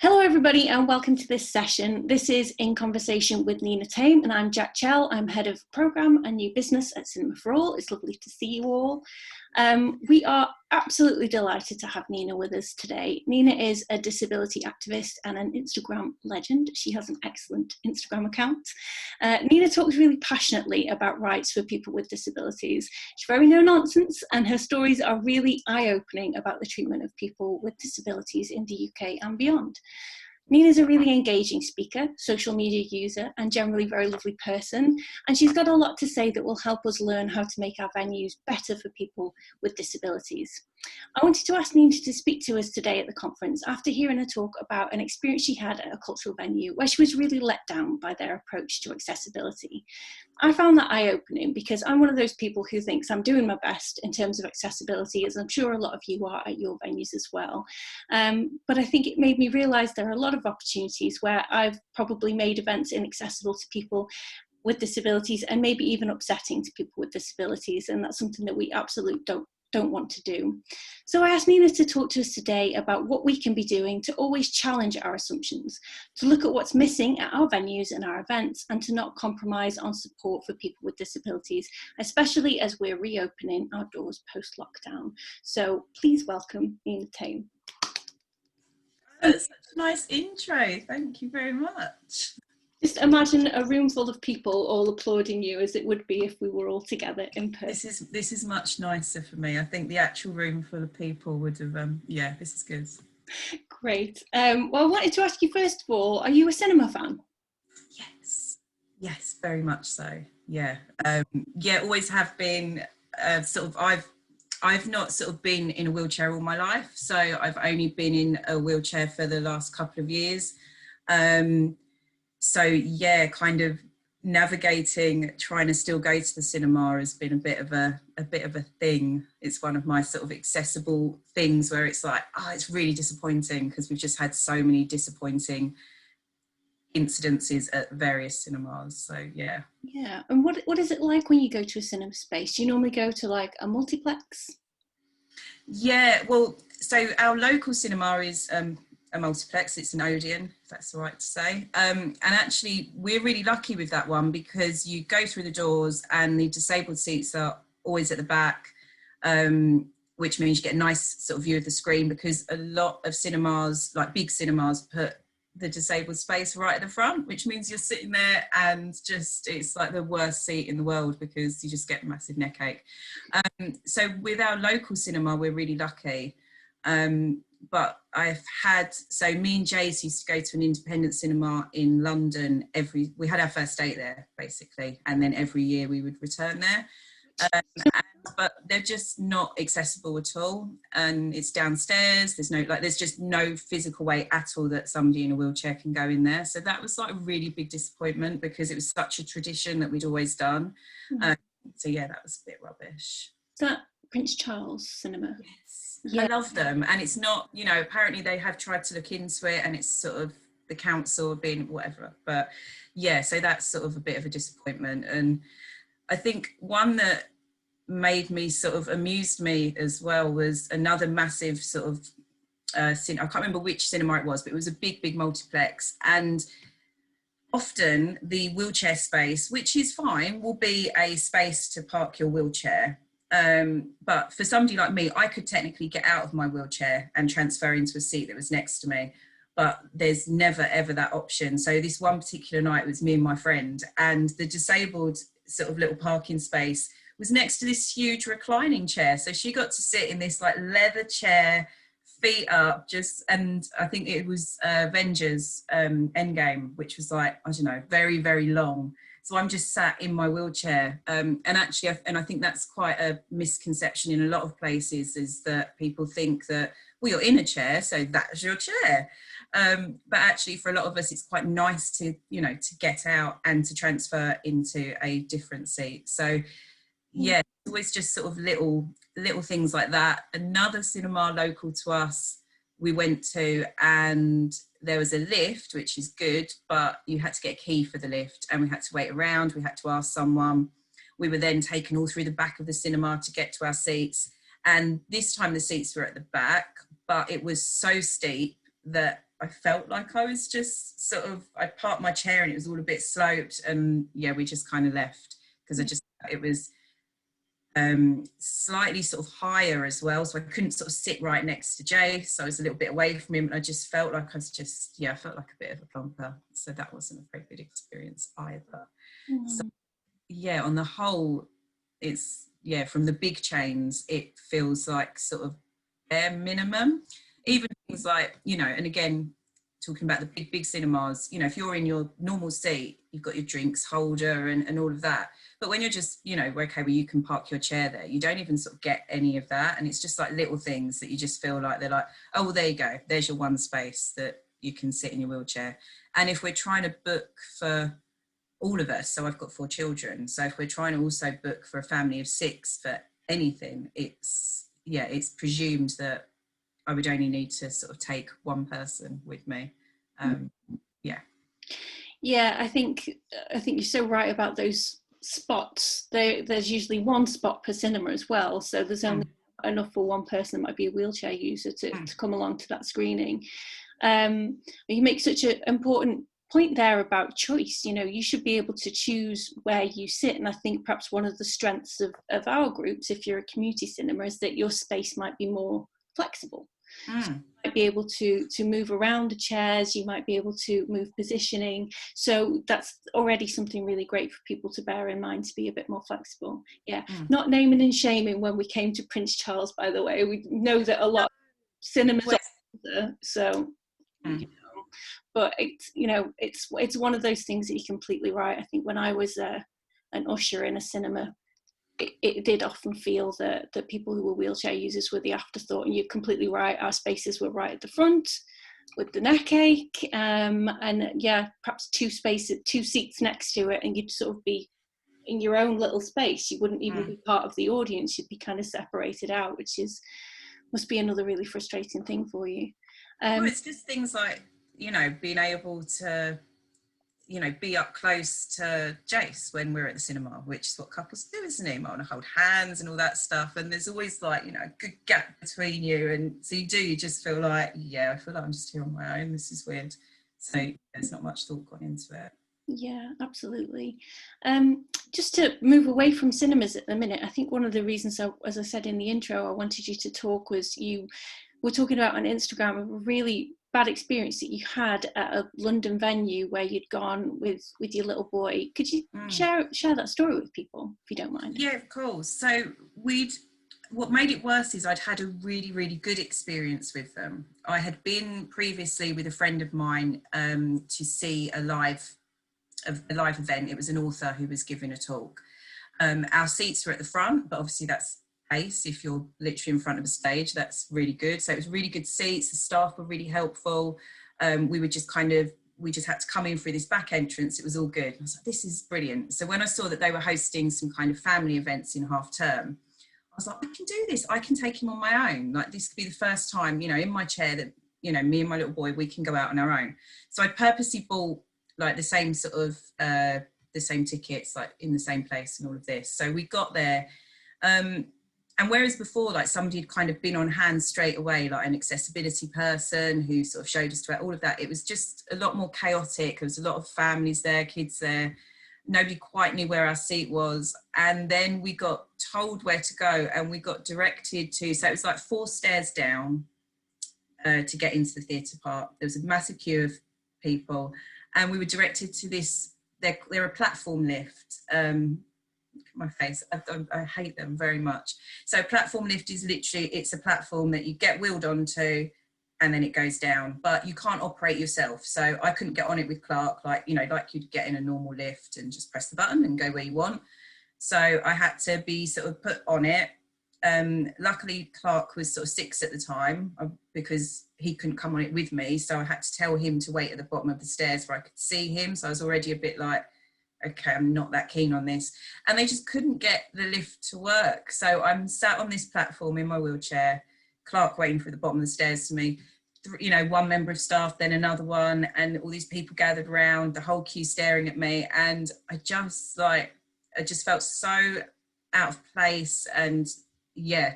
Hello everybody and welcome to this session. This is In Conversation with Nina Tame and I'm Jack Chell. I'm Head of Programme and New Business at Cinema for All. It's lovely to see you all. We are absolutely delighted to have Nina with us today. Nina is a disability activist and an Instagram legend. She has an excellent Instagram account. Nina talks really passionately about rights for people with disabilities. She's very no nonsense and her stories are really eye-opening about the treatment of people with disabilities in the UK and beyond. Nina's a really engaging speaker, social media user, and generally very lovely person. And she's got a lot to say that will help us learn how to make our venues better for people with disabilities. I wanted to ask Nina to speak to us today at the conference after hearing her talk about an experience she had at a cultural venue where she was really let down by their approach to accessibility. I found that eye-opening because I'm one of those people who thinks I'm doing my best in terms of accessibility, as I'm sure a lot of you are at your venues as well. But I think it made me realise there are a lot of opportunities where I've probably made events inaccessible to people with disabilities and maybe even upsetting to people with disabilities, and that's something that we absolutely don't want to do. So I asked Nina to talk to us today about what we can be doing to always challenge our assumptions, to look at what's missing at our venues and our events, and to not compromise on support for people with disabilities, especially as we're reopening our doors post-lockdown. So please welcome Nina Tame. That's such a nice intro. Thank you very much. Just imagine a room full of people all applauding you as it would be if we were all together in person. This is much nicer for me. I think the actual room full of people would have, yeah, this is good. Great. Well, I wanted to ask you first of all, are you a cinema fan? Yes, very much so. Yeah, yeah, always have been. I've not sort of been in a wheelchair all my life, so I've only been in a wheelchair for the last couple of years. So yeah, kind of navigating, trying to still go to the cinema has been a bit of a thing. It's one of my sort of accessible things where it's like, oh, it's really disappointing because we've just had so many disappointing incidences at various cinemas. So yeah. Yeah, and what is it like when you go to a cinema space? Do you normally go to like a multiplex? Yeah, well, so our local cinema is a multiplex. It's an Odeon, if that's all right to say. And actually, we're really lucky with that one because you go through the doors and the disabled seats are always at the back, which means you get a nice sort of view of the screen because a lot of cinemas, like big cinemas, put the disabled space right at the front, which means you're sitting there and just, it's like the worst seat in the world because you just get a massive neck ache. So with our local cinema, we're really lucky. But so me and Jace used to go to an independent cinema in London we had our first date there basically, and then every year we would return there. But they're just not accessible at all, and it's downstairs. There's just no physical way at all that somebody in a wheelchair can go in there. So that was like a really big disappointment because it was such a tradition that we'd always done. So yeah, that was a bit rubbish. Is that Prince Charles Cinema? Yes, yeah. I love them, and it's not, apparently they have tried to look into it, and it's sort of the council being whatever. But yeah, so that's sort of a bit of a disappointment. And I think one that amused me as well was another massive sort of I can't remember which cinema it was, but it was a big multiplex, and often the wheelchair space, which is fine, will be a space to park your wheelchair. But for somebody like me, I could technically get out of my wheelchair and transfer into a seat that was next to me, but there's never ever that option. So this one particular night, it was me and my friend, and the disabled sort of little parking space was next to this huge reclining chair. So she got to sit in this like leather chair, feet up, and I think it was Avengers Endgame, which was like, I don't know, very, very long. So I'm just sat in my wheelchair. And actually, I think that's quite a misconception in a lot of places, is that people think that, well, you're in a chair, so that's your chair. But actually, for a lot of us, it's quite nice to, to get out and to transfer into a different seat. So yeah, it's always just sort of little things like that. Another cinema local to us we went to, and there was a lift, which is good, but you had to get a key for the lift, and we had to wait around. We had to ask someone. We were then taken all through the back of the cinema to get to our seats, and this time the seats were at the back, but it was so steep that I felt like I was just sort of, I parked my chair and it was all a bit sloped, and yeah, we just kind of left because it was slightly sort of higher as well, so I couldn't sort of sit right next to Jace, so I was a little bit away from him, and I just felt like I felt like a bit of a plonker, so that wasn't a very good experience either. So yeah, on the whole, it's, yeah, from the big chains, it feels like sort of bare minimum. Even things like, you know, and again, talking about the big cinemas, you know, if you're in your normal seat, you've got your drinks holder and all of that. But when you're just, you know, okay, well, you can park your chair there, you don't even sort of get any of that. And it's just like little things that you just feel like they're like, oh, well, there you go. There's your one space that you can sit in your wheelchair. And if we're trying to book for all of us, so I've got 4 children, so if we're trying to also book for a family of 6 for anything, it's presumed that I would only need to sort of take one person with me. Yeah, I think you're so right about those spots. There's usually one spot per cinema as well, so there's only enough for one person that might be a wheelchair user to come along to that screening. You make such an important point there about choice. You know, you should be able to choose where you sit, and I think perhaps one of the strengths of our groups, if you're a community cinema, is that your space might be more flexible. So you might be able to move around the chairs, you might be able to move positioning, so that's already something really great for people to bear in mind, to be a bit more flexible. Not naming and shaming when we came to Prince Charles, by the way. We know that a lot of cinemas are older, so you know, but it's one of those things that you're completely right. I think when I was an usher in a cinema, it did often feel that people who were wheelchair users were the afterthought, and you're completely right, our spaces were right at the front with the neck ache, and perhaps 2 seats next to it, and you'd sort of be in your own little space. You wouldn't even be part of the audience, you'd be kind of separated out, which must be another really frustrating thing for you. Well, it's just things like, you know, being able to, you know, be up close to Jace when we're at the cinema, which is what couples do, isn't it? You want to hold hands and all that stuff, and there's always like, you know, a good gap between you, and so you just feel like, I feel like I'm just here on my own, this is weird. So there's not much thought gone into it. Yeah, absolutely. Just to move away from cinemas at the minute, I think one of the reasons, as I said in the intro, I wanted you to talk was you were talking about on Instagram a really bad experience that you had at a London venue where you'd gone with your little boy. Could you share that story with people, if you don't mind? Yeah, of course. So what made it worse is I'd had a really, really good experience with them. I had been previously with a friend of mine to see a live event. It was an author who was giving a talk. Our seats were at the front, but obviously that's ace. If you're literally in front of a stage, that's really good. So it was really good seats. The staff were really helpful. We just had to come in through this back entrance. It was all good. I was like, this is brilliant. So when I saw that they were hosting some kind of family events in half term, I was like, I can do this. I can take him on my own. Like, this could be the first time, you know, in my chair that, you know, me and my little boy, we can go out on our own. So I purposely bought like the same sort of, the same tickets, like in the same place and all of this. So we got there. And whereas before, like, somebody had kind of been on hand straight away, like an accessibility person who sort of showed us to all of that, it was just a lot more chaotic. There was a lot of families there, kids there. Nobody quite knew where our seat was. And then we got told where to go, and we got directed to, so it was like 4 stairs down to get into the theatre part. There was a massive queue of people, and we were directed to this, they're a platform lift. My face, I hate them very much. So platform lift is literally, it's a platform that you get wheeled onto and then it goes down, but you can't operate yourself. So I couldn't get on it with Clark, like, you know, like you'd get in a normal lift and just press the button and go where you want. So I had to be sort of put on it. Luckily Clark was sort of 6 at the time, because he couldn't come on it with me. So I had to tell him to wait at the bottom of the stairs where I could see him. So I was already a bit like, okay, I'm not that keen on this. And they just couldn't get the lift to work. So I'm sat on this platform in my wheelchair, Clark waiting for the bottom of the stairs to me, you know, one member of staff, then another one, and all these people gathered around, the whole queue staring at me. And I just felt so out of place. And yeah,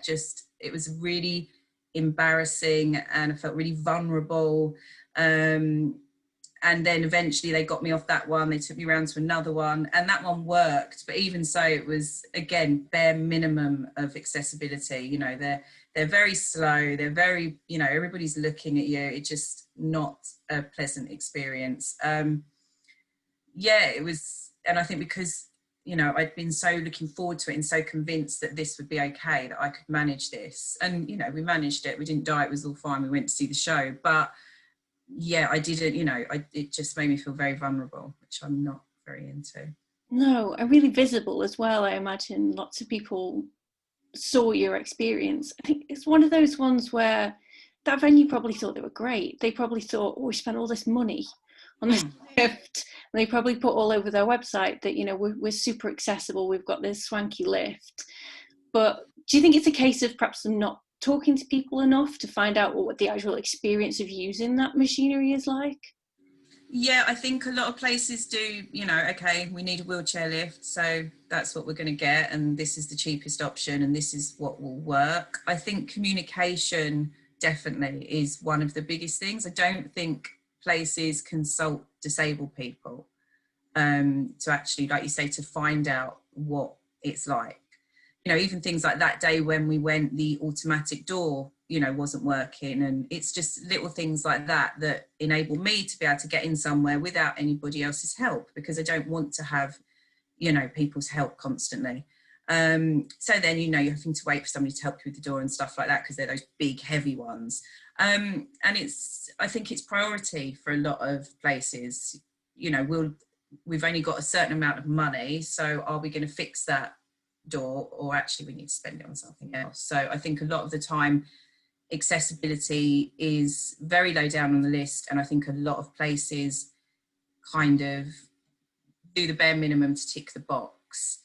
it was a really embarrassing and I felt really vulnerable. And then eventually they got me off that one. They took me around to another one, and that one worked. But even so, it was, again, bare minimum of accessibility. You know, they're very slow. They're very, you know, everybody's looking at you. It's just not a pleasant experience. Yeah, it was. And I think because, you know, I'd been so looking forward to it and so convinced that this would be okay, that I could manage this. And, you know, we managed it. We didn't die. It was all fine. We went to see the show. But yeah, I didn't, you know, it just made me feel very vulnerable, which I'm not very into. No, and really visible as well. I imagine lots of people saw your experience. I think it's one of those ones where that venue probably thought they were great. They probably thought, oh, we spent all this money on this lift. And they probably put all over their website that, you know, we're super accessible. We've got this swanky lift. But do you think it's a case of perhaps them not talking to people enough to find out what the actual experience of using that machinery is like? Yeah, I think a lot of places do, you know, okay, we need a wheelchair lift, so that's what we're going to get, and this is the cheapest option, and this is what will work. I think communication definitely is one of the biggest things. I don't think places consult disabled people to actually, like you say, to find out what it's like. You know, even things like that day when we went, the automatic door, you know, wasn't working. And it's just little things like that that enable me to be able to get in somewhere without anybody else's help, because I don't want to have, you know, people's help constantly. So then, you know, you're having to wait for somebody to help you with the door and stuff like that, because they're those big, heavy ones. And I think it's priority for a lot of places. You know, we've only got a certain amount of money, so are we going to fix that door, or actually we need to spend it on something else? So I think a lot of the time accessibility is very low down on the list, and I think a lot of places kind of do the bare minimum to tick the box.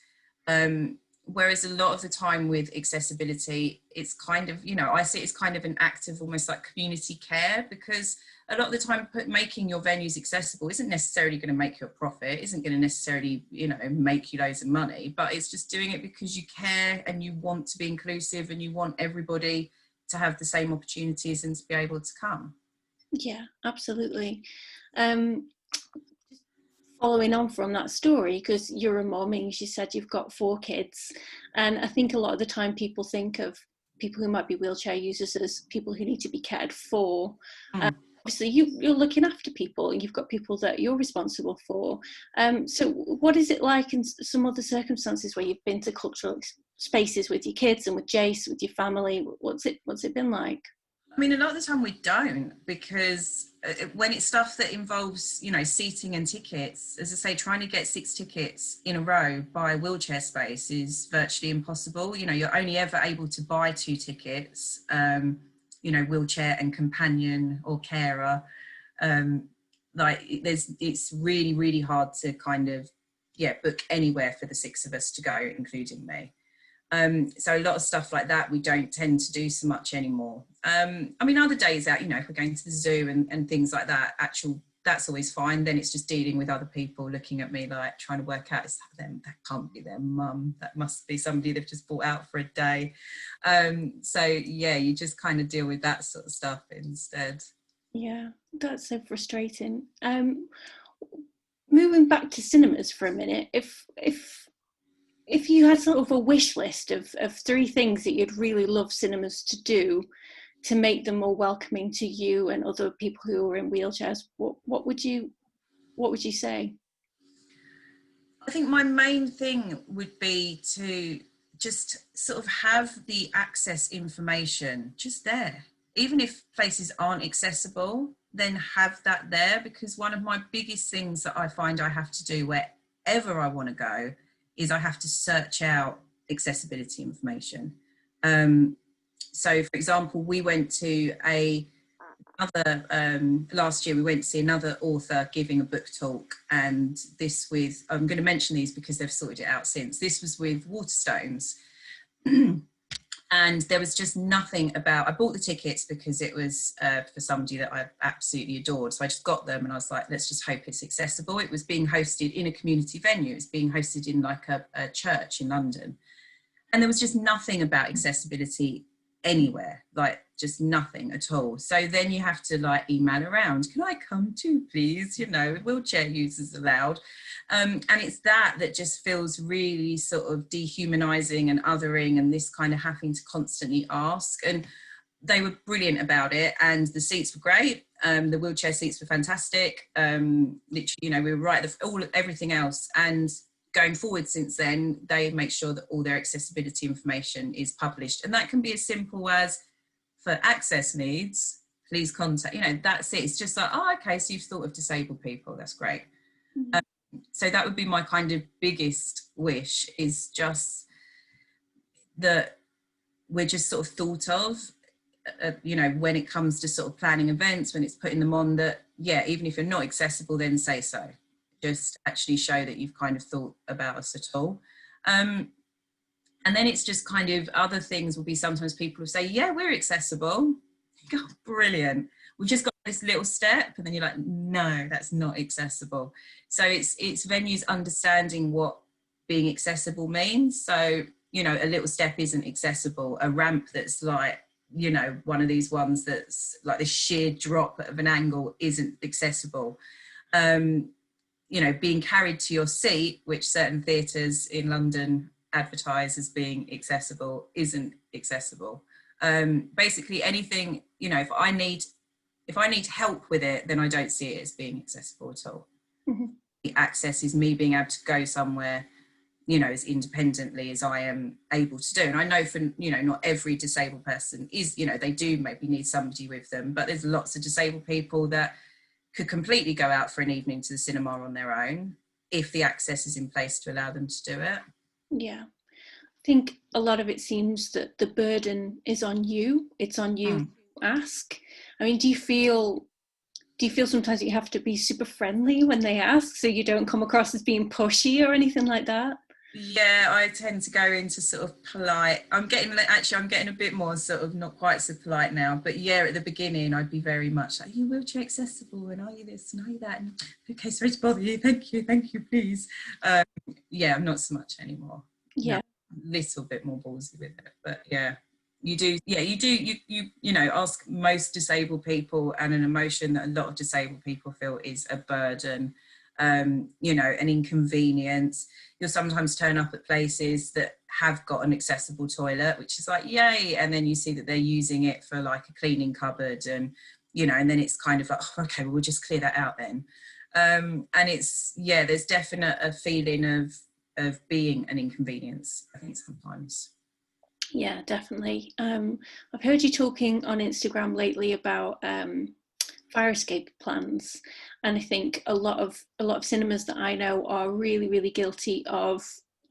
Whereas a lot of the time with accessibility, it's kind of, you know, I see it as kind of an act of almost like community care, because a lot of the time making your venues accessible isn't necessarily going to make you a profit, isn't going to necessarily, you know, make you loads of money, but it's just doing it because you care and you want to be inclusive and you want everybody to have the same opportunities and to be able to come. Yeah, absolutely. Following on from that story, because you're a mum and you said you've got 4 kids, and I think a lot of the time people think of people who might be wheelchair users as people who need to be cared for. Obviously you're looking after people and you've got people that you're responsible for. So what is it like in some other circumstances where you've been to cultural spaces with your kids and with Jace, with your family? What's it been like? I mean, a lot of the time we don't, because when it's stuff that involves, you know, seating and tickets, as I say, trying to get 6 tickets in a row by a wheelchair space is virtually impossible. You know, you're only ever able to buy 2 tickets, you know, wheelchair and companion or carer. It's really, really hard to kind of, book anywhere for the 6 of us to go, including me. So a lot of stuff like that we don't tend to do so much anymore. I mean, other days out, you know, if we're going to the zoo and things like that, that's always fine. Then it's just dealing with other people looking at me like trying to work out, is that them? That can't be their mum. That must be somebody they've just brought out for a day. So yeah, you just kind of deal with that sort of stuff instead. Yeah, that's so frustrating. Moving back to cinemas for a minute, if you had sort of a wish list of 3 things that you'd really love cinemas to do to make them more welcoming to you and other people who are in wheelchairs, what would you say? I think my main thing would be to just sort of have the access information just there. Even if places aren't accessible, then have that there, because one of my biggest things that I find I have to do wherever I want to go is I have to search out accessibility information. So, for example, we went to last year we went to see another author giving a book talk, and this with, I'm going to mention these because they've sorted it out since. This was with Waterstones. And there was just nothing about, I bought the tickets because it was for somebody that I absolutely adored. So I just got them and I was like, let's just hope it's accessible. It was being hosted in a community venue. It was being hosted in like a church in London. And there was just nothing about accessibility anywhere, like just nothing at all. So then you have to like email around, can I come too, please? You know, wheelchair users allowed. And it's that just feels really sort of dehumanizing and othering, and this kind of having to constantly ask. And they were brilliant about it, and the seats were great. The wheelchair seats were fantastic. Literally, you know, we were right, everything else. And going forward since then, they make sure that all their accessibility information is published. And that can be as simple as, for access needs, please contact, you know, that's it. It's just like, oh, okay, so you've thought of disabled people, that's great. Mm-hmm. So that would be my kind of biggest wish, is just that we're just sort of thought of, you know, when it comes to sort of planning events, when it's putting them on, that, yeah, even if you're not accessible, then say so. Just actually show that you've kind of thought about us at all. And then it's just kind of other things will be, sometimes people will say, yeah, we're accessible. You go, brilliant. We've just got this little step. And then you're like, no, that's not accessible. So it's venues understanding what being accessible means. So, you know, a little step isn't accessible. A ramp that's like, you know, one of these ones that's like this sheer drop of an angle isn't accessible. You know, being carried to your seat, which certain theatres in London advertise as being accessible, isn't accessible. Basically anything, you know, if I need help with it, then I don't see it as being accessible at all. Mm-hmm. The access is me being able to go somewhere, you know, as independently as I am able to do. And I know for, you know, not every disabled person is, you know, they do maybe need somebody with them, but there's lots of disabled people that could completely go out for an evening to the cinema on their own if the access is in place to allow them to do it. Yeah. I think a lot of it seems that the burden is on you. It's on you to ask. I mean, do you feel sometimes that you have to be super friendly when they ask, so you don't come across as being pushy or anything like that? Yeah, I tend to go into sort of polite. I'm getting a bit more sort of not quite so polite now, but yeah, at the beginning I'd be very much like, are you wheelchair accessible, and are you this and are you that, and okay, sorry to bother you, thank you, please. Yeah, not so much anymore. Yeah, no, a little bit more ballsy with it, but yeah, you know, ask most disabled people, and an emotion that a lot of disabled people feel is a burden, you know, an inconvenience. You'll sometimes turn up at places that have got an accessible toilet, which is like, yay, and then you see that they're using it for like a cleaning cupboard, and, you know, and then it's kind of like, oh, okay, well, we'll just clear that out then. And it's, yeah, there's definite a feeling of being an inconvenience, I think, sometimes. Yeah, definitely. I've heard you talking on Instagram lately about fire escape plans, and I think a lot of cinemas that I know are really, really guilty of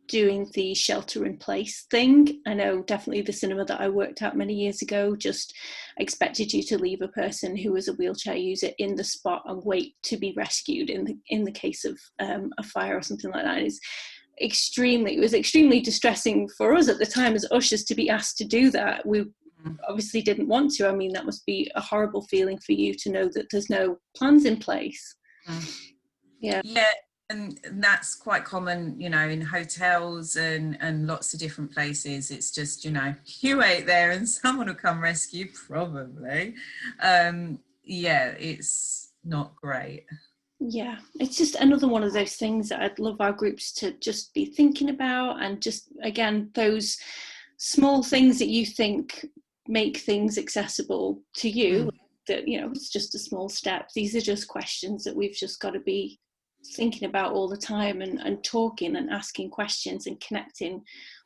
doing the shelter in place thing. I know definitely the cinema that I worked at many years ago just expected you to leave a person who was a wheelchair user in the spot and wait to be rescued in the case of a fire or something like that. It was extremely distressing for us at the time as ushers to be asked to do that. We obviously didn't want to. I mean, that must be a horrible feeling for you to know that there's no plans in place. Yeah, and that's quite common, you know, in hotels and lots of different places. It's just, you know, you wait there and someone will come rescue, probably. Yeah, it's not great. Yeah, it's just another one of those things that I'd love our groups to just be thinking about, and just, again, those small things that you think make things accessible to you, that, you know, it's just a small step. These are just questions that we've just got to be thinking about all the time, and talking and asking questions and connecting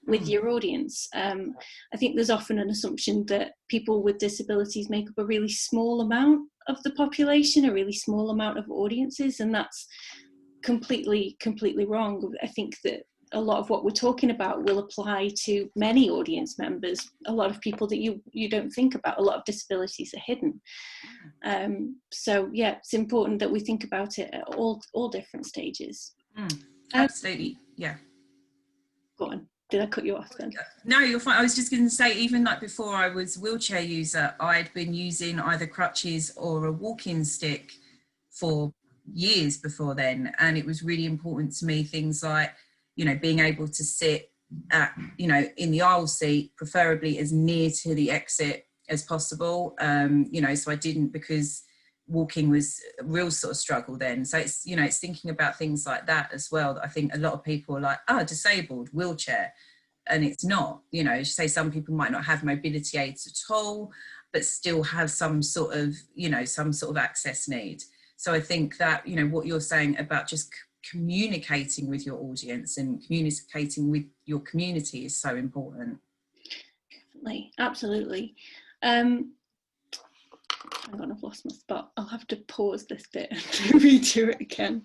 with your audience. I think there's often an assumption that people with disabilities make up a really small amount of the population, a really small amount of audiences, and that's completely wrong. I think that a lot of what we're talking about will apply to many audience members, a lot of people that you don't think about. A lot of disabilities are hidden. So yeah, it's important that we think about it at all different stages. Absolutely. Yeah. Go on. Did I cut you off then? No, you're fine. I was just going to say, even like before I was a wheelchair user, I'd been using either crutches or a walking stick for years before then. And it was really important to me, things like, you know, being able to sit at, you know, in the aisle seat, preferably as near to the exit as possible. You know, so I didn't, because walking was a real sort of struggle then. So it's, you know, it's thinking about things like that as well, that I think a lot of people are like, oh, disabled, wheelchair. And it's not, you know, say some people might not have mobility aids at all, but still have some sort of, you know, some sort of access need. So I think that, you know, what you're saying about just communicating with your audience and communicating with your community is so important. Definitely, absolutely. Hang on, I've lost my spot. I'll have to pause this bit and redo it again.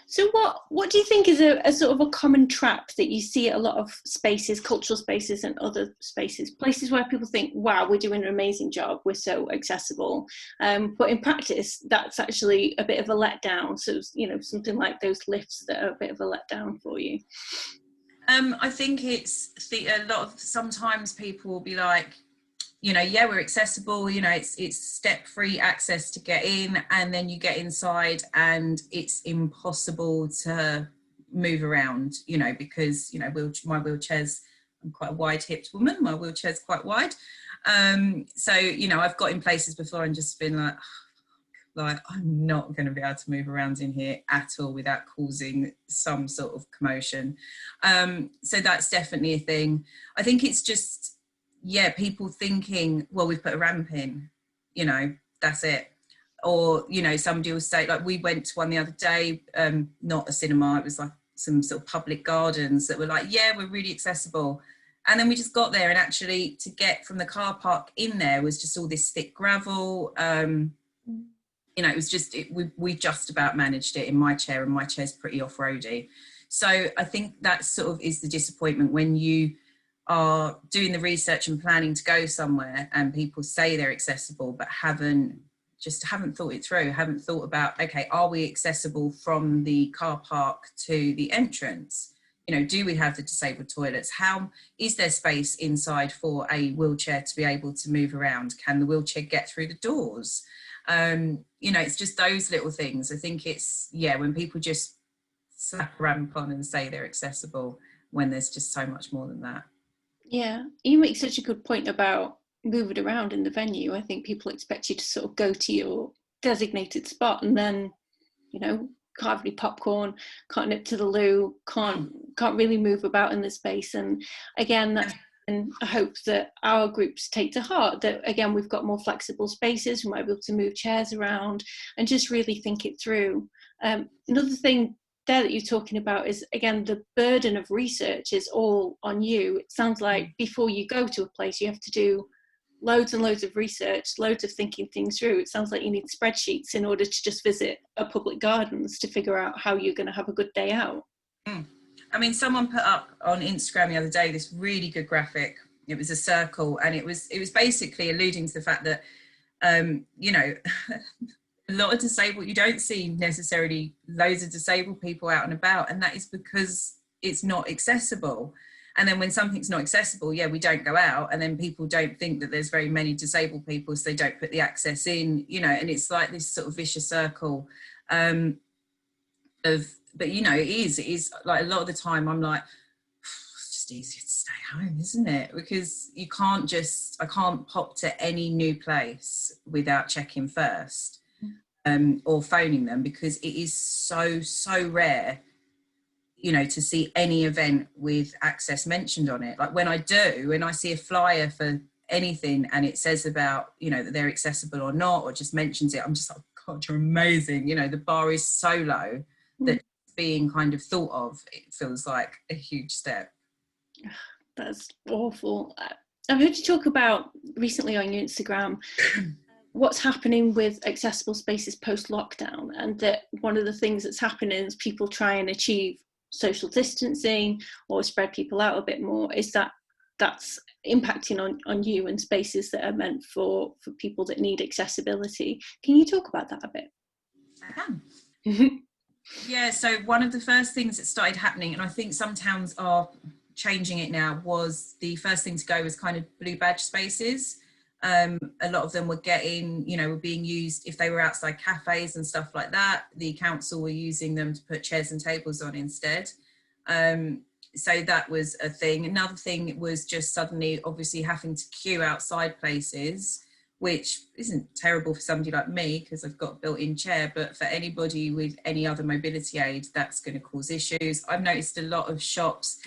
So what do you think is a sort of a common trap that you see at a lot of spaces, cultural spaces and other spaces, places where people think, wow, we're doing an amazing job, we're so accessible, but in practice that's actually a bit of a letdown? So, you know, something like those lifts that are a bit of a letdown for you. I think it's a lot of, sometimes people will be like, you know, yeah, we're accessible, you know, it's step-free access to get in, and then you get inside and it's impossible to move around, you know, because, you know, my wheelchair's, I'm quite a wide-hipped woman, my wheelchair's quite wide. So, you know, I've got in places before and just been like, I'm not going to be able to move around in here at all without causing some sort of commotion. So that's definitely a thing. I think it's just, yeah, people thinking, well, we've put a ramp in, you know, that's it. Or, you know, somebody will say, like, we went to one the other day, not a cinema, it was like some sort of public gardens that were like, yeah, we're really accessible. And then we just got there, and actually to get from the car park in there was just all this thick gravel. You know, it was just, we just about managed it in my chair, and my chair's pretty off-roady. So I think that sort of is the disappointment when you are doing the research and planning to go somewhere and people say they're accessible but haven't thought it through, haven't thought about, okay, are we accessible from the car park to the entrance? You know, do we have the disabled toilets? How is there space inside for a wheelchair to be able to move around? Can the wheelchair get through the doors? You know, it's just those little things. I think it's, yeah, when people just slap a ramp on and say they're accessible when there's just so much more than that. Yeah, you make such a good point about moving around in the venue. I think people expect you to sort of go to your designated spot and then, you know, can't have any popcorn, can't nip to the loo, can't really move about in the space. And again, that's, and I hope that our groups take to heart that, again, we've got more flexible spaces, we might be able to move chairs around and just really think it through. Another thing there that you're talking about is, again, the burden of research is all on you. It sounds like before you go to a place, you have to do loads and loads of research, loads of thinking things through. It sounds like you need spreadsheets in order to just visit a public gardens to figure out how you're going to have a good day out. I mean, someone put up on Instagram the other day this really good graphic. It was a circle, and it was basically alluding to the fact that, you know, a lot of disabled, you don't see necessarily loads of disabled people out and about, and that is because it's not accessible. And then when something's not accessible, yeah, we don't go out, and then people don't think that there's very many disabled people, so they don't put the access in, you know, and it's like this sort of vicious circle but you know, it is like a lot of the time I'm like, it's just easier to stay home, isn't it? Because I can't pop to any new place without checking first. Or phoning them, because it is so rare, you know, to see any event with access mentioned on it. Like when I do, and I see a flyer for anything and it says about, you know, that they're accessible or not, or just mentions it, I'm just like, God, you're amazing. You know, the bar is so low that being kind of thought of, it feels like a huge step. That's awful. I've heard you talk about recently on your Instagram what's happening with accessible spaces post-lockdown, and that one of the things that's happening is people try and achieve social distancing or spread people out a bit more, is that's impacting on you and spaces that are meant for people that need accessibility. Can you talk about that a bit? I can. Yeah, so one of the first things that started happening, and I think some towns are changing it now, was the first thing to go was kind of blue badge spaces. A lot of them were were being used if they were outside cafes and stuff like that. The council were using them to put chairs and tables on instead. So that was a thing. Another thing was just suddenly obviously having to queue outside places, which isn't terrible for somebody like me because I've got a built-in chair, but for anybody with any other mobility aid, that's going to cause issues. I've noticed a lot of shops,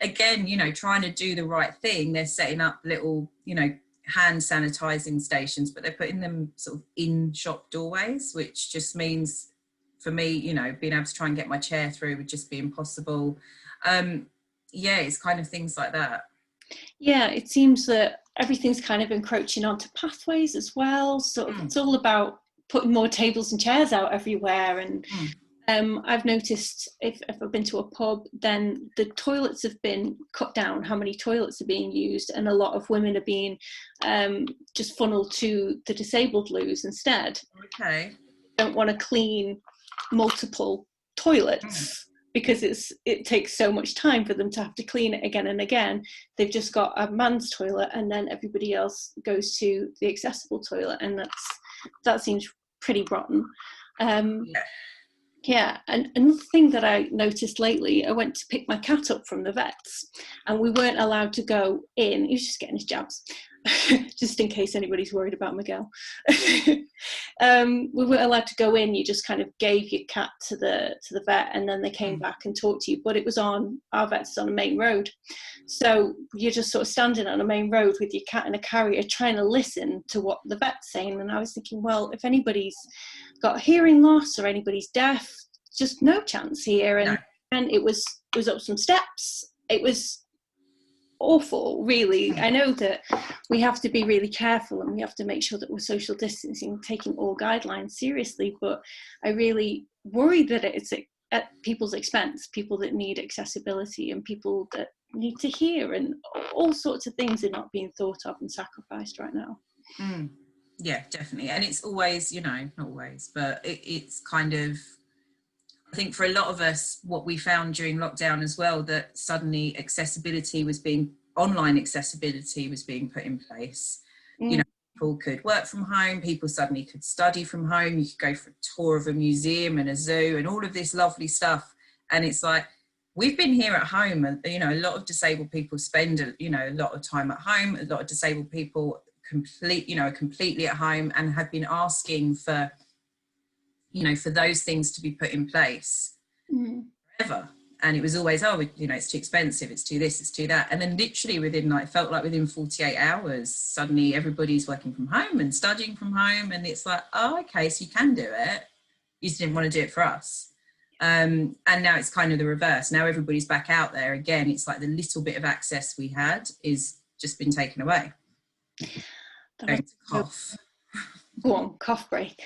again, you know, trying to do the right thing. They're setting up little, you know, hand sanitizing stations, but they're putting them sort of in shop doorways, which just means for me, you know, being able to try and get my chair through would just be impossible. Yeah, it's kind of things like that. Yeah, it seems that everything's kind of encroaching onto pathways as well. Sort of, it's all about putting more tables and chairs out everywhere. And I've noticed if I've been to a pub, then the toilets have been cut down, how many toilets are being used, and a lot of women are being just funneled to the disabled loos instead. Okay. Don't want to clean multiple toilets because it takes so much time for them to have to clean it again and again. They've just got a man's toilet, and then everybody else goes to the accessible toilet, and that seems pretty rotten. Yeah, and another thing that I noticed lately, I went to pick my cat up from the vets, and we weren't allowed to go in. He was just getting his jabs, just in case anybody's worried about Miguel. We weren't allowed to go in. You just kind of gave your cat to the vet, and then they came back and talked to you. But it was on our vet's on a main road, so you're just sort of standing on a main road with your cat in a carrier, trying to listen to what the vet's saying. And I was thinking, well, if anybody's got hearing loss or anybody's deaf, just no chance here. And it was up some steps. It was awful, really. I know that we have to be really careful, and we have to make sure that we're social distancing, taking all guidelines seriously, but I really worry that it's at people's expense, people that need accessibility and people that need to hear, and all sorts of things are not being thought of and sacrificed right now. Yeah, definitely. And it's always, you know, not always, but it's kind of, I think for a lot of us, what we found during lockdown as well, that suddenly online accessibility was being put in place. You know, people could work from home, people suddenly could study from home, you could go for a tour of a museum and a zoo and all of this lovely stuff. And it's like, we've been here at home, and, you know, a lot of disabled people spend, you know, a lot of time at home. A lot of disabled people completely at home, and have been asking for, you know, for those things to be put in place forever. And it was always, oh, you know, it's too expensive, it's too this, it's too that. And then literally within 48 hours, suddenly everybody's working from home and studying from home. And it's like, oh, okay, so you can do it. You just didn't want to do it for us. And now it's kind of the reverse. Now everybody's back out there again. It's like the little bit of access we had is just been taken away. Going to cough. Go on, cough break.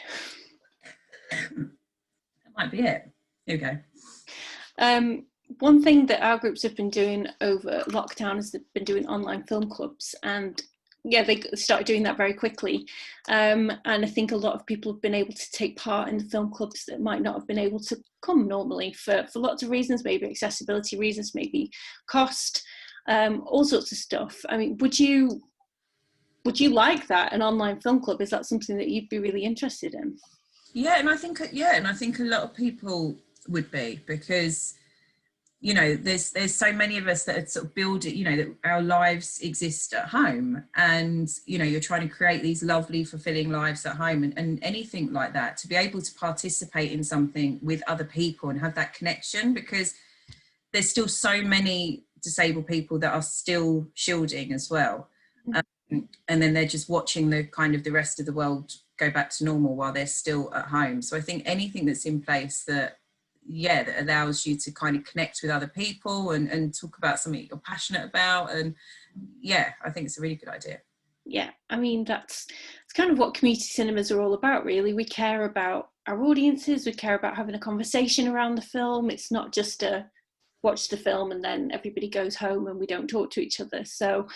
That might be it. Here we go. One thing that our groups have been doing over lockdown is they've been doing online film clubs, and yeah, they started doing that very quickly. And I think a lot of people have been able to take part in the film clubs that might not have been able to come normally for lots of reasons, maybe accessibility reasons, maybe cost, all sorts of stuff. I mean, would you like that, an online film club? Is that something that you'd be really interested in? Yeah, and I think a lot of people would be, because, you know, there's so many of us that are sort of building, you know, that our lives exist at home, and, you know, you're trying to create these lovely, fulfilling lives at home, and anything like that, to be able to participate in something with other people and have that connection, because there's still so many disabled people that are still shielding as well. And then they're just watching the rest of the world go back to normal while they're still at home. So I think anything that's in place that allows you to kind of connect with other people and talk about something you're passionate about. And yeah, I think it's a really good idea. Yeah, I mean, it's kind of what community cinemas are all about, really. We care about our audiences, we care about having a conversation around the film. It's not just a watch the film and then everybody goes home and we don't talk to each other. So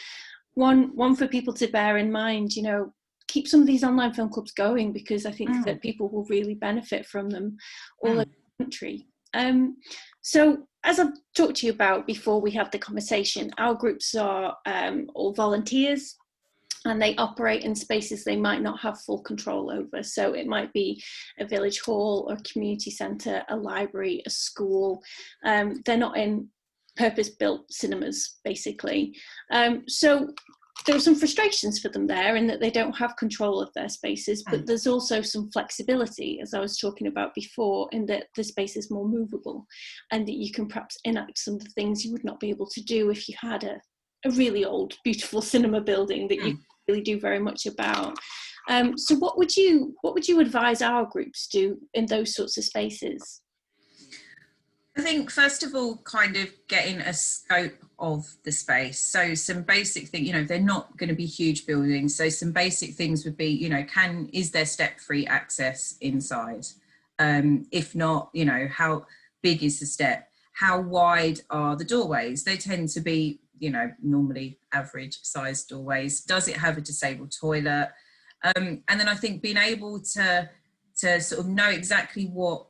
one for people to bear in mind, you know, keep some of these online film clubs going, because I think that people will really benefit from them all over the country. So as I've talked to you about before we have the conversation, our groups are all volunteers, and they operate in spaces they might not have full control over. So it might be a village hall or a community centre, a library, a school. They're not in purpose-built cinemas, basically. So there are some frustrations for them there in that they don't have control of their spaces, but there's also some flexibility, as I was talking about before, in that the space is more movable and that you can perhaps enact some of the things you would not be able to do if you had a really old, beautiful cinema building that you really do very much about. So what would you advise our groups do in those sorts of spaces? I think, first of all, kind of getting a scope of the space. So some basic things, you know, they're not going to be huge buildings. So some basic things would be, you know, is there step-free access inside? If not, you know, how big is the step? How wide are the doorways? They tend to be, you know, normally average sized doorways. Does it have a disabled toilet? And then I think being able to sort of know exactly what,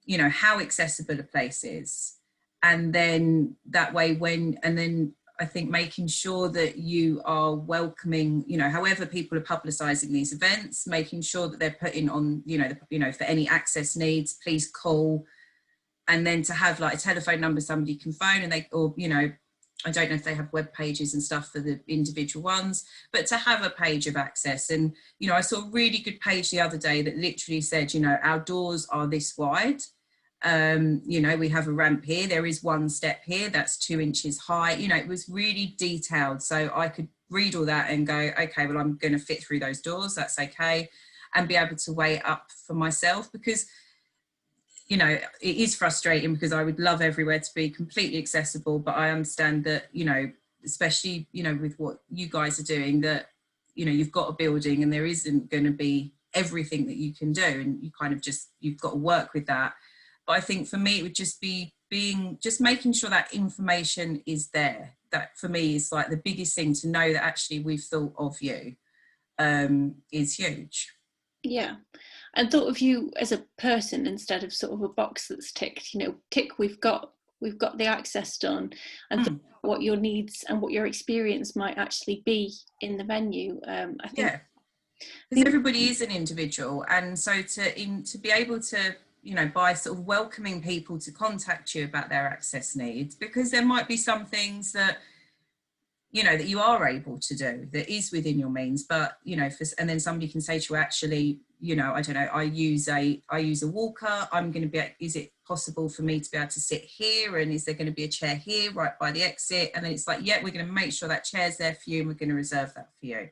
you know, how accessible a place is, and then that way I think making sure that you are welcoming, you know, however people are publicising these events, making sure that they're putting on, you know, for any access needs, please call, and then to have like a telephone number somebody can phone, and or, you know, I don't know if they have web pages and stuff for the individual ones, but to have a page of access. And, you know, I saw a really good page the other day that literally said, you know, our doors are this wide. You know, we have a ramp here, there is one step here that's 2 inches high. You know, it was really detailed, so I could read all that and go, okay, well, I'm going to fit through those doors, that's okay, and be able to weigh it up for myself. Because, you know, it is frustrating because I would love everywhere to be completely accessible, but I understand that, you know, especially, you know, with what you guys are doing, that, you know, you've got a building and there isn't going to be everything that you can do, and you kind of you've got to work with that. But I think for me, it would just be making sure that information is there. That for me is like the biggest thing, to know that actually we've thought of you, is huge. Yeah, and thought of you as a person instead of sort of a box that's ticked. You know, tick, we've got the access done, and what your needs and what your experience might actually be in the venue. I think, yeah, because everybody is an individual, and so to be able to, you know, by sort of welcoming people to contact you about their access needs, because there might be some things that, you know, that you are able to do that is within your means, but, you know, and then somebody can say to you, actually, you know, I don't know, I use a walker, I'm going to be, is it possible for me to be able to sit here, and is there going to be a chair here right by the exit? And then it's like, yeah, we're going to make sure that chair's there for you, and we're going to reserve that for you.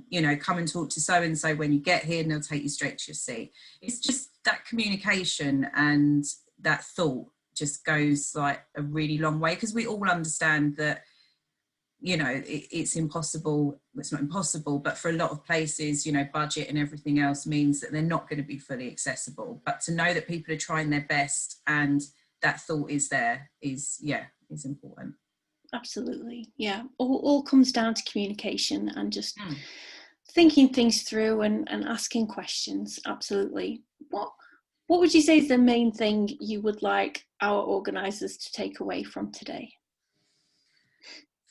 You know, come and talk to so and so when you get here, and they'll take you straight to your seat. It's just that communication and that thought just goes like a really long way, because we all understand that, you know, it's impossible. It's not impossible, but for a lot of places, you know, budget and everything else means that they're not going to be fully accessible. But to know that people are trying their best and that thought is there is important. absolutely, yeah. All comes down to communication and just thinking things through and asking questions. Absolutely. What would you say is the main thing you would like our organisers to take away from today?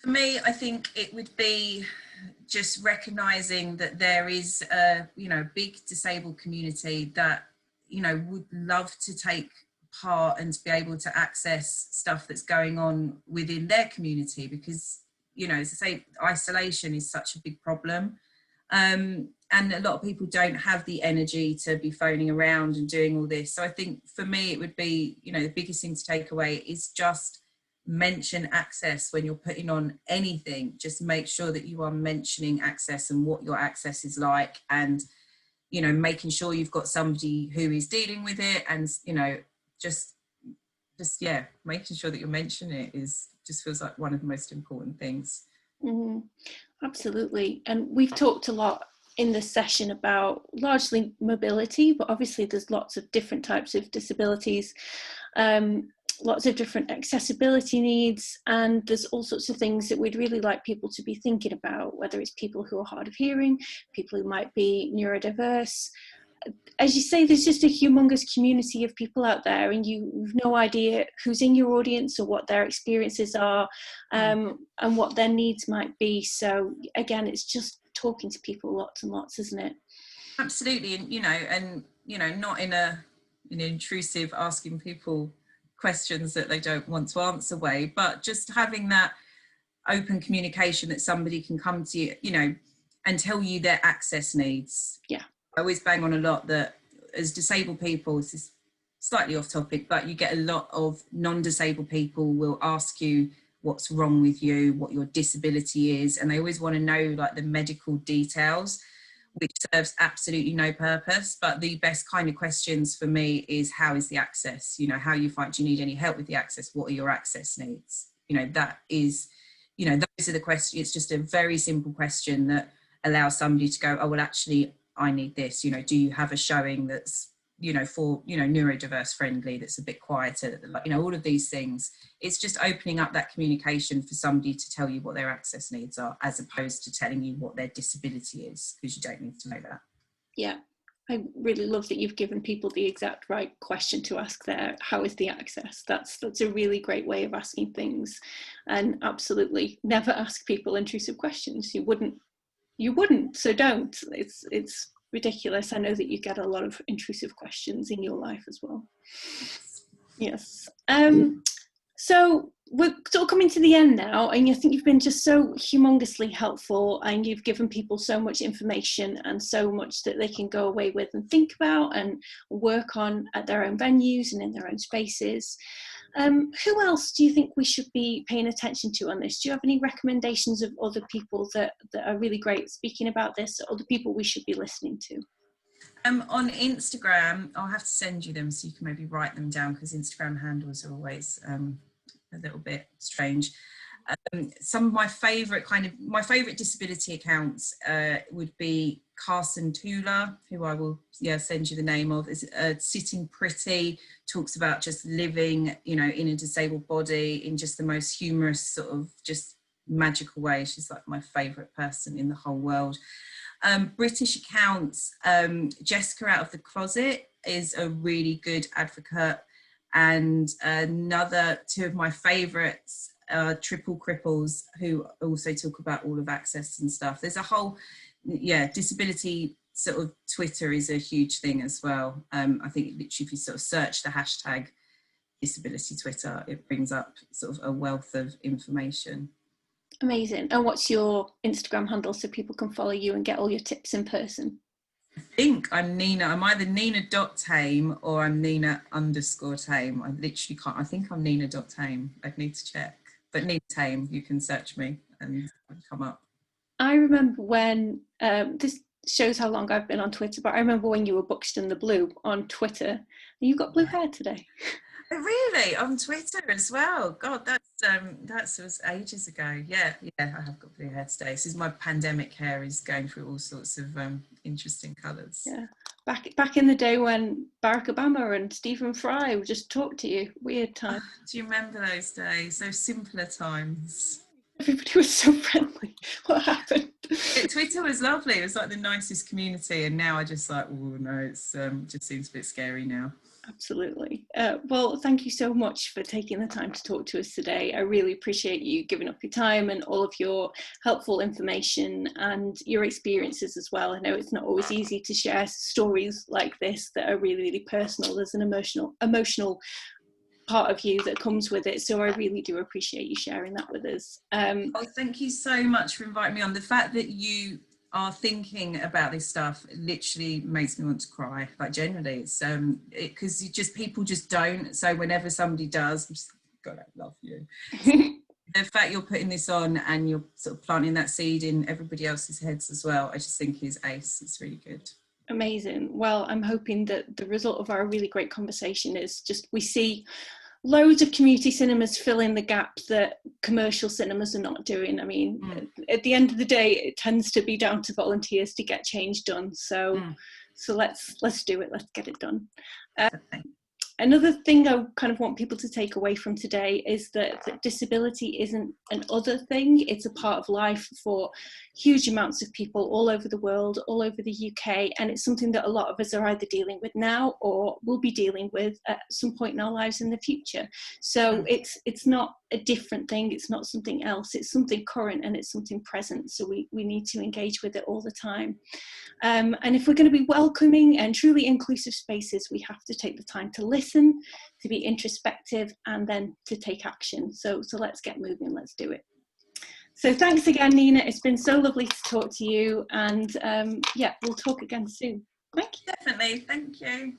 For me, I think it would be just recognising that there is a, you know, big disabled community that, you know, would love to take part and to be able to access stuff that's going on within their community, because, you know, as I say, isolation is such a big problem. And a lot of people don't have the energy to be phoning around and doing all this. So I think for me, it would be, you know, the biggest thing to take away is just mention access when you're putting on anything. Just make sure that you are mentioning access and what your access is like, and, you know, making sure you've got somebody who is dealing with it, and, you know, just yeah, making sure that you're mentioning it just feels like one of the most important things. Absolutely. And we've talked a lot in this session about largely mobility, but obviously there's lots of different types of disabilities, lots of different accessibility needs, and there's all sorts of things that we'd really like people to be thinking about, whether it's people who are hard of hearing, people who might be neurodiverse. As you say, there's just a humongous community of people out there, and you've no idea who's in your audience or what their experiences are, and what their needs might be. So again, it's just talking to people lots and lots, isn't it? Absolutely. And, you know, not in an intrusive asking people questions that they don't want to answer way, but just having that open communication that somebody can come to you, you know, and tell you their access needs. Yeah. I always bang on a lot that as disabled people, this is slightly off topic, but you get a lot of non-disabled people will ask you what's wrong with you, what your disability is, and they always want to know like the medical details, which serves absolutely no purpose. But the best kind of questions for me is, how is the access? You know, how you find, do you need any help with the access? What are your access needs? You know, that is, you know, those are the questions. It's just a very simple question that allows somebody to go, oh, well, actually, I need this. You know, do you have a showing that's, you know, for, you know, neurodiverse friendly, that's a bit quieter, you know, all of these things. It's just opening up that communication for somebody to tell you what their access needs are, as opposed to telling you what their disability is, because you don't need to know that. Yeah, I really love that you've given people the exact right question to ask there. How is the access? That's a really great way of asking things. And absolutely never ask people intrusive questions. You wouldn't, so don't. It's ridiculous. I know that you get a lot of intrusive questions in your life as well. Yes. So we're sort of coming to the end now, and I think you've been just so humongously helpful, and you've given people so much information and so much that they can go away with and think about and work on at their own venues and in their own spaces. Who else do you think we should be paying attention to on this? Do you have any recommendations of other people that are really great at speaking about this, or other people we should be listening to? On Instagram, I'll have to send you them so you can maybe write them down, because Instagram handles are always a little bit strange. Some of my favourite disability accounts would be Carson Tula, who I will send you the name of. Is Sitting Pretty, talks about just living, you know, in a disabled body in just the most humorous sort of just magical way. She's like my favourite person in the whole world. British accounts, Jessica Out of the Closet is a really good advocate, and another two of my favourites are Triple Cripples, who also talk about all of access and stuff. There's a whole, disability sort of Twitter is a huge thing as well. I think literally if you sort of search the hashtag disability Twitter, it brings up sort of a wealth of information. Amazing. And what's your Instagram handle so people can follow you and get all your tips in person? I think I'm Nina. I'm either Nina.Tame or I'm Nina_Tame. I literally can't. I think I'm Nina.Tame. I'd need to check. But Nina Tame, you can search me and come up. I remember when, this shows how long I've been on Twitter, but I remember when you were Buxton the Blue on Twitter, and you got blue hair today. Really? On Twitter as well? God, that was ages ago. Yeah, I have got blue hair today. This is my pandemic hair is going through all sorts of interesting colours. Yeah, back in the day when Barack Obama and Stephen Fry would just talk to you. Weird time. Do you remember those days? Those simpler times. Everybody was so friendly. What happened? Twitter was lovely. It was like the nicest community, and now I just like, oh no, it's just seems a bit scary now. Absolutely. Well, thank you so much for taking the time to talk to us today. I really appreciate you giving up your time and all of your helpful information and your experiences as well. I know it's not always easy to share stories like this that are really, really personal. There's an emotional part of you that comes with it. So I really do appreciate you sharing that with us. Thank you so much for inviting me on. The fact that you are thinking about this stuff literally makes me want to cry. Like generally, it's because people just don't. So whenever somebody does, I'm just like, God, I love you. The fact you're putting this on and you're sort of planting that seed in everybody else's heads as well, I just think is ace. It's really good. Amazing. Well, I'm hoping that the result of our really great conversation is just we see loads of community cinemas fill in the gap that commercial cinemas are not doing. I mean, at the end of the day, it tends to be down to volunteers to get change done. So let's do it. Let's get it done. Another thing I kind of want people to take away from today is that disability isn't an other thing. It's a part of life for huge amounts of people all over the world, all over the UK. And it's something that a lot of us are either dealing with now or will be dealing with at some point in our lives in the future. So it's not a different thing, it's not something else, it's something current and it's something present. So we need to engage with it all the time. And if we're going to be welcoming and truly inclusive spaces, we have to take the time to listen, to be introspective, and then to take action. So let's get moving, let's do it. So thanks again, Nina. It's been so lovely to talk to you, and yeah, we'll talk again soon. Thank you. Definitely, thank you.